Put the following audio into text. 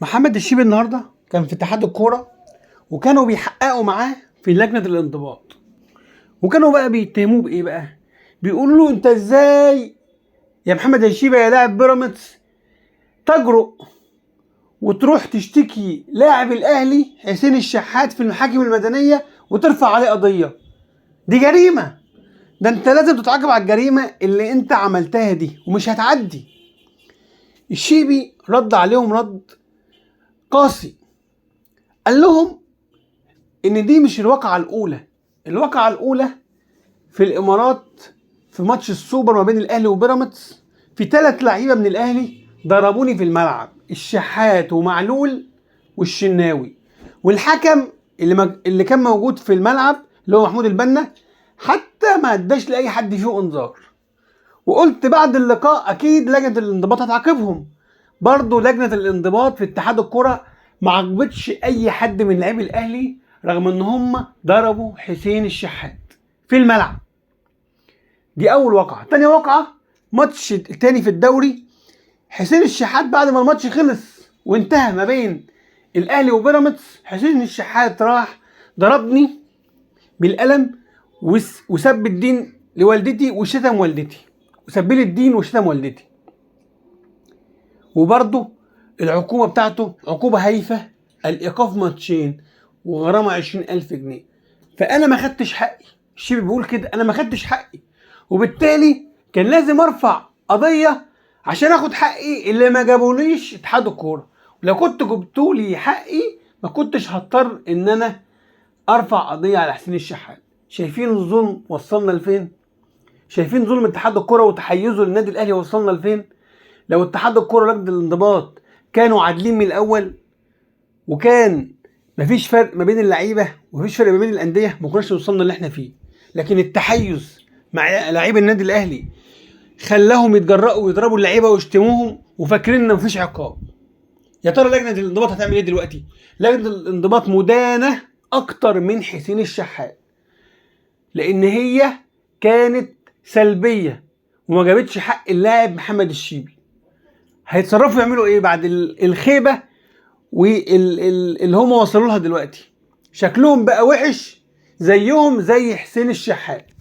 محمد الشيبي النهارده كان في اتحاد الكوره، وكانوا بيحققوا معاه في لجنه الانضباط، وكانوا بقى بيتهموه بايه بقى؟ بيقولوا له انت ازاي يا محمد الشيبي يا لاعب بيراميدز تجرؤ وتروح تشتكي لاعب الاهلي حسين الشحات في المحاكم المدنيه وترفع عليه قضيه؟ دي جريمه، ده انت لازم تتعاقب على الجريمه اللي انت عملتها دي ومش هتعدي. الشيبي رد عليهم رد قاسي، قال لهم ان دي مش الواقعه الاولى. الواقعه الاولى في الامارات في ماتش السوبر ما بين الاهلي وبيراميدز، في 3 لعيبه من الاهلي ضربوني في الملعب، الشحات ومعلول والشناوي، والحكم اللي كان موجود في الملعب اللي هو محمود البنا حتى ما اداش لاي حد فيه انذار. وقلت بعد اللقاء اكيد لجنه الانضباط هتعاقبهم. برضه لجنه الانضباط في اتحاد الكره ما عاقبتش اي حد من لاعبي الاهلي رغم ان هم ضربوا حسين الشحات في الملعب. دي اول واقعه. تاني واقعه ماتش تاني في الدوري، حسين الشحات بعد ما الماتش خلص وانتهى ما بين الاهلي وبيراميدز، حسين الشحات راح ضربني بالقلم وسب الدين لوالدتي وشتم والدتي، وسب لي الدين وشتم والدتي. وبرضه العقوبه بتاعته عقوبه هايفه، الايقاف ماتشين وغرامه 20,000 جنيه. فانا ما خدتش حقي، الشيبي بيقول كده، انا ما خدتش حقي، وبالتالي كان لازم ارفع قضيه عشان اخد حقي اللي ما جابوليش اتحاد الكوره. ولو كنت جبتولي حقي ما كنتش هضطر ان انا ارفع قضيه على حسين الشحات. شايفين الظلم وصلنا لفين؟ شايفين ظلم اتحاد الكوره وتحيزه للنادي الاهلي وصلنا لفين؟ لو اتحاد الكوره ولجنه الانضباط كانوا عادلين من الاول، وكان مفيش فرق ما بين اللعيبه ومفيش فرق ما بين الانديه، ما كناش وصلنا اللي احنا فيه. لكن التحيز مع لعيبه النادي الاهلي خلاهم يتجرأوا ويضربوا اللعيبه ويشتموهم وفاكرين ان مفيش عقاب. يا ترى لجنه الانضباط هتعمل ايه دلوقتي؟ لجنه الانضباط مدانه اكتر من حسين الشحات، لان هي كانت سلبيه وما جابتش حق اللاعب محمد الشيبي. هيتصرفوا يعملوا ايه بعد الخيبه واللي هم وصلوا لها دلوقتي؟ شكلهم بقى وحش زيهم زي حسين الشحات.